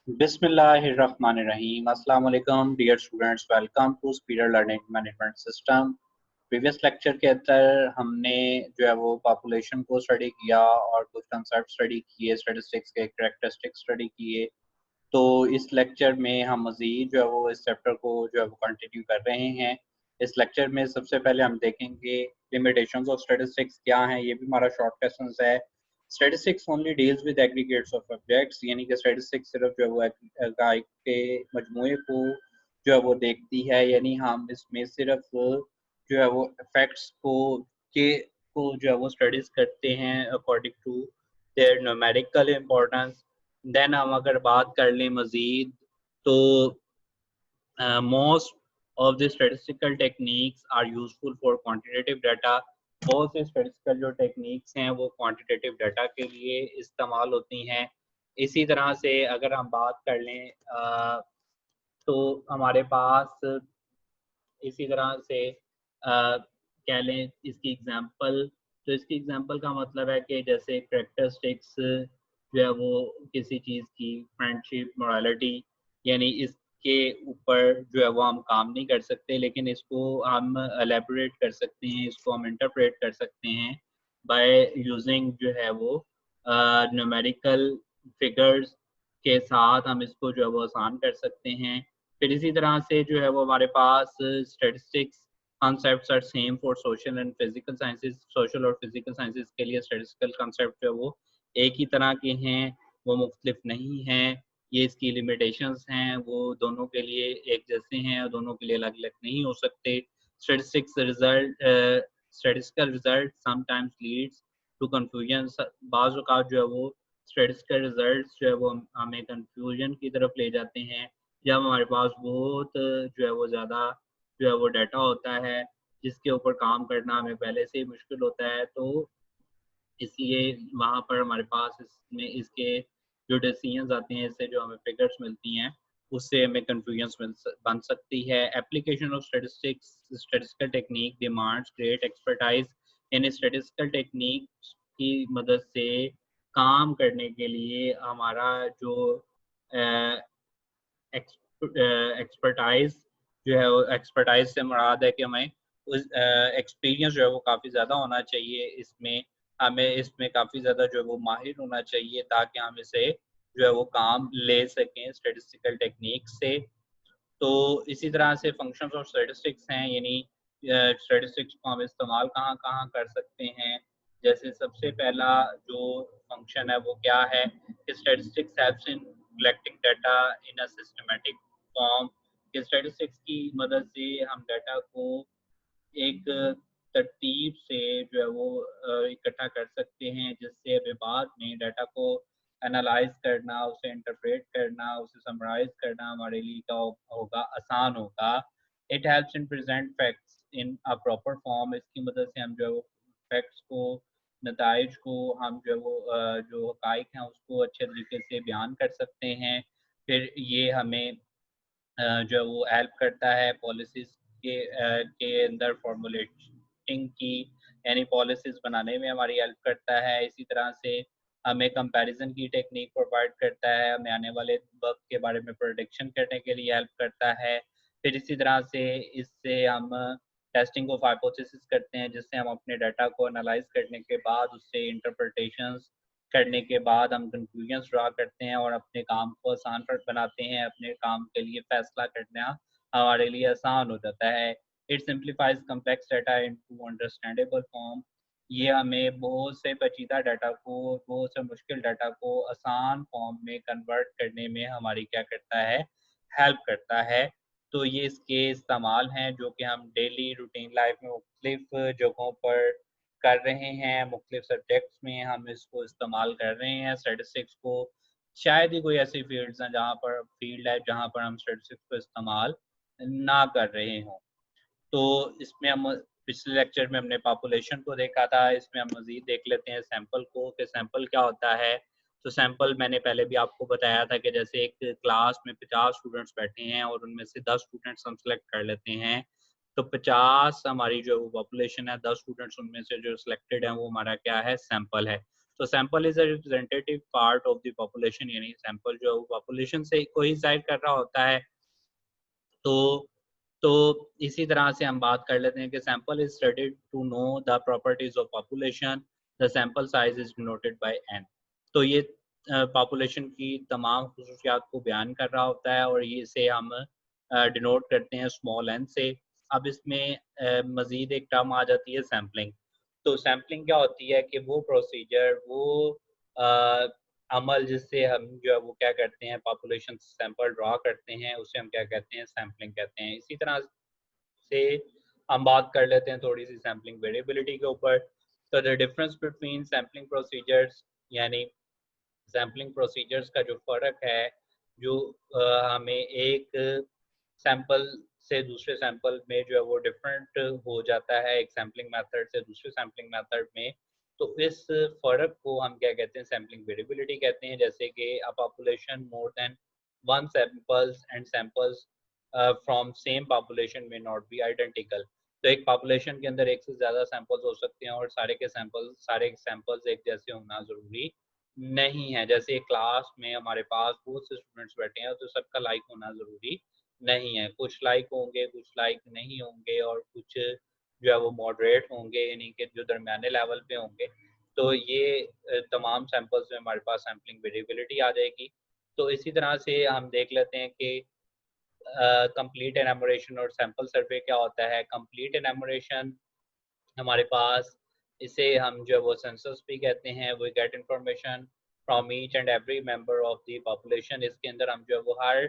बिस्मिल्लाहिर्रहमानिर्रहीम। अस्सलाम वालेकुम dear students, welcome to speeder learning management system. Previous lecture के अंदर हमने जो है वो पॉपुलेशन को स्टडी किया और कुछ कंसेप्ट स्टडी किए, स्टैटिस्टिक्स के कैरेक्टरिस्टिक्स स्टडी किए। तो इस लेक्चर में हम मज़ीद जो है वो इस चैप्टर को जो है वो कंटिन्यू कर रहे हैं। इस लेक्चर में सबसे पहले हम देखेंगे लिमिटेशंस ऑफ स्टैटिस्टिक्स क्या हैं। ये भी हमारा शॉर्ट क्वेश्चन है। Statistics only deals with aggregates of objects, यानी कि स्टैटिस्टिक्स सिर्फ जो है वो इकाई के मजमूए को जो है वो देखती है, यानी हम इसमें सिर्फ जो है वो फैक्ट्स को जो है वो स्टडीज करते हैं according to their numerical importance. Then हम अगर बात कर लें मजीद, तो most of the statistical techniques are useful for quantitative data। बहुत से statistical जो टेक्निक्स हैं वो क्वांटिटेटिव डाटा के लिए इस्तेमाल होती हैं। इसी तरह से अगर हम बात कर लें तो हमारे पास इसी तरह से कह लें इसकी एग्जांपल, तो इसकी एग्जांपल का मतलब है कि जैसे कैरेक्टरिस्टिक्स जो है वो किसी चीज़ की फ्रेंडशिप, मोरालिटी, यानी इसके ऊपर जो है वो हम काम नहीं कर सकते, लेकिन इसको हम एलेबोरेट कर सकते हैं, इसको हम इंटरप्रेट कर सकते हैं बाय यूजिंग जो है वो न्यूमेरिकल फिगर्स के साथ हम इसको जो है वो आसान कर सकते हैं। फिर इसी तरह से जो है वो हमारे पास statistics concepts are same for social and physical sciences. Social और फिजिकल साइंसेज के लिए स्टैटिस्टिकल कॉन्सेप्ट जो है वो एक ही तरह के हैं, वो मुख्तलिफ नहीं हैं। ये इसकी लिमिटेशंस हैं, वो दोनों के लिए एक जैसे हैं और दोनों के लिए अलग अलग नहीं हो सकते। Statistics result statistical result sometimes leads to confusion. बाज़ औक़ात जो है वो स्टैटिस्टिकल रिजल्ट्स जो है वो हमें कंफ्यूजन की तरफ ले जाते हैं, जब हमारे पास बहुत जो है वो ज़्यादा जो है वो डाटा होता है जिसके ऊपर काम करना हमें पहले से ही मुश्किल होता है। तो इसलिए वहाँ पर हमारे पास इसमें इसके जो डिसीजंस आते हैं, इससे जो हमें फिगर्स मिलती हैं, उससे हमें कन्फ्यूजन बन सकती है। Application of statistics statistical technique demands great expertise. In statistical technique की मदद से काम करने के लिए हमारा जो एक्सपर्टाइज जो है वो, एक्सपर्टाइज से मुराद है कि हमें उस एक्सपीरियंस जो है वो काफ़ी ज़्यादा होना चाहिए, इसमें हमें इसमें काफ़ी ज़्यादा जो है वो माहिर होना चाहिए, ताकि हम इसे जो है वो काम ले सकें स्टेटिस्टिकल टेक्निक से। तो इसी तरह से फंक्शंस ऑफ स्टैटिस्टिक्स हैं, यानी स्टैटिस्टिक्स को हम इस्तेमाल कहाँ कहाँ कर सकते हैं। जैसे सबसे पहला जो फंक्शन है वो क्या है कि statistics helps in collecting data in a systematic form. कि स्टैटिस्टिक्स की मदद से हम डाटा को एक तरतीब से जो है वो इकट्ठा कर सकते हैं, जिससे हमें बाद में डाटा को एनालाइज करना, उसे इंटरप्रेट करना, उसे समराइज करना हमारे लिए क्या होगा, आसान होगा। It helps in present facts in a proper form. इसकी मदद से हम जो है वो फैक्ट्स को, नताइज को हम जो है वो जो हकाइक हैं उसको अच्छे तरीके से बयान कर सकते हैं। फिर ये हमें जो है वो हेल्प करता है पॉलिसीज़ के अंदर फॉर्मुलेटिंग की, यानी पॉलिसीज़ बनाने में हमारी हेल्प करता है। इसी तरह से हमें कंपैरिज़न की टेक्निक प्रोवाइड करता है, हमें आने वाले वक़्त के बारे में प्रेडिक्शन करने के लिए हेल्प करता है। फिर इसी तरह से इससे हम टेस्टिंग ऑफ हाइपोथेसिस करते हैं, जिससे हम अपने डाटा को एनालाइज़ करने के बाद उससे इंटरप्रिटेशंस करने के बाद हम कंक्लूजन्स ड्रा करते हैं और अपने काम को आसान पर बनाते हैं। अपने काम के लिए फैसला करना हमारे लिए आसान हो जाता है। It simplifies complex data into understandable form. ये हमें बहुत से पेचीदा डाटा को, बहुत से मुश्किल डाटा को आसान फॉर्म में कन्वर्ट करने में हमारी क्या करता है, हेल्प करता है। तो ये इसके इस्तेमाल हैं जो कि हम डेली रूटीन लाइफ में मुख्तलिफ जगहों पर कर रहे हैं, मुख्तलिफ सब्जेक्ट्स में हम इसको इस्तेमाल कर रहे हैं स्टैटिस्टिक्स को। शायद ही कोई ऐसी फील्ड है जहाँ पर हम स्टैटिस्टिक्स को इस्तेमाल ना कर रहे हों। तो इसमें हम पिछले लेक्चर में हमने पॉपुलेशन को देखा था, इसमें हम मज़ीद देख लेते हैं सैंपल को कि सैंपल क्या होता है। तो सैंपल मैंने पहले भी आपको बताया था कि जैसे एक क्लास में 50 स्टूडेंट्स बैठे हैं और उनमें से 10 स्टूडेंट्स हम सेलेक्ट कर लेते हैं, तो 50 हमारी जो पॉपुलेशन है, 10 स्टूडेंट्स उनमें से जो सिलेक्टेड हैं वो हमारा क्या है, सैंपल है। तो sample is a representative part of the population, यानी सैंपल जो है वो पॉपुलेशन से कोइंसाइड कर रहा होता है। तो तो इसी तरह से हम बात कर लेते हैं कि sample is studied to know the properties of population, the sample size is denoted by N. तो ये पॉपुलेशन की तमाम खसूसियात को बयान कर रहा होता है और ये इसे हम डिनोट करते हैं स्मॉल एन से। अब इसमें मज़ीद एक टर्म आ जाती है सैम्पलिंग। तो सैम्पलिंग क्या होती है कि वो प्रोसीजर, वो अ, अमल जिससे हम जो है वो क्या करते हैं, पॉपुलेशन सैंपल ड्रा करते हैं, उसे हम क्या कहते हैं, सैम्पलिंग कहते हैं। इसी तरह से हम बात कर लेते हैं थोड़ी सी सैम्पलिंग वेरिएबिलिटी के ऊपर। तो the difference between sampling procedures, यानी सैम्पलिंग प्रोसीजर्स का जो फ़र्क है, जो हमें एक सैंपल से दूसरे सैंपल में जो है वो डिफरेंट हो जाता है, एक सैम्पलिंग मेथड से दूसरे सैम्पलिंग मेथड में। तो इस फ़र्क को हम क्या कहते हैं, सैम्पलिंग वेरिएबिलिटी कहते हैं। जैसे कि a population more than one samples and samples from same population में नॉट बी आइडेंटिकल। तो एक पॉपुलेशन के अंदर एक से ज़्यादा सैंपल्स हो सकते हैं और सारे सैंपल्स एक जैसे होना ज़रूरी नहीं है। जैसे क्लास में हमारे पास बहुत से स्टूडेंट्स बैठे हैं तो सबका लाइक होना ज़रूरी नहीं है। कुछ लाइक होंगे, कुछ लाइक नहीं होंगे और कुछ जो है वो मॉडरेट होंगे, यानी कि जो दरमियाने लेवल पे होंगे। तो ये तमाम सैंपल्स में हमारे पास सैंपलिंग वेरिएबिलिटी आ जाएगी। तो इसी तरह से हम देख लेते हैं कि कंप्लीट एनुमरेशन और सैंपल सर्वे क्या होता है। कंप्लीट एनुमरेशन हमारे पास, इसे हम जो है वो सेंसस भी कहते हैं। We get information from each and every member of the population. इसके अंदर हम जो है वो हर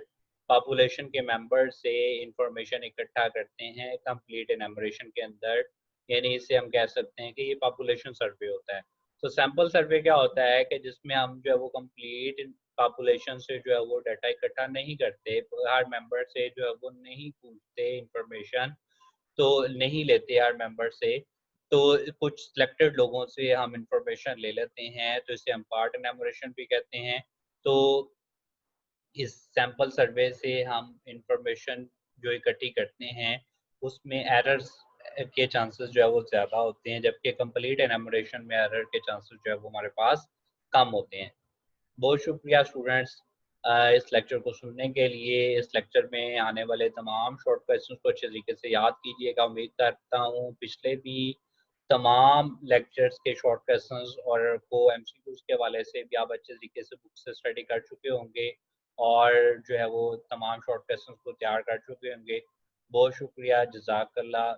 पॉपुलेशन के मेंबर से इंफॉर्मेशन इकट्ठा करते हैं कंप्लीट एनुमरेशन के अंदर, यानी इसे हम कह सकते हैं कि ये पॉपुलेशन सर्वे होता है। तो सैंपल सर्वे क्या होता है कि जिसमें हम जो है वो कंप्लीट पॉपुलेशन से जो है वो डाटा इकट्ठा नहीं करते, हर मेंबर से जो है वो नहीं पूछते इंफॉर्मेशन, तो नहीं लेते हर मेंबर से। तो कुछ सिलेक्टेड लोगों से हम इंफॉर्मेशन ले लेते हैं, तो इसे हम पार्ट एनुमरेशन भी कहते हैं। तो इस सैंपल सर्वे से हम इंफॉर्मेशन जो इकट्ठी करते हैं, उसमें एरर्स के चांसेस जो है वो ज़्यादा होते हैं, जबकि कंप्लीट एनुमरेशन में एरर के चांसेस जो है वो हमारे पास कम होते हैं। बहुत शुक्रिया स्टूडेंट्स इस लेक्चर को सुनने के लिए। इस लेक्चर में आने वाले तमाम शॉर्ट क्वेश्चंस को अच्छे तरीके से याद कीजिएगा। उम्मीद करता हूँ पिछले भी तमाम लेक्चर्स के शॉर्ट क्वेश्चंस और को एमसीक्यूज के हवाले से भी आप अच्छे तरीके से बुक से स्टडी कर चुके होंगे और जो है वो तमाम शॉर्ट क्वेश्चंस को तैयार कर चुके होंगे। बहुत शुक्रिया, जज़ाकल्लाह।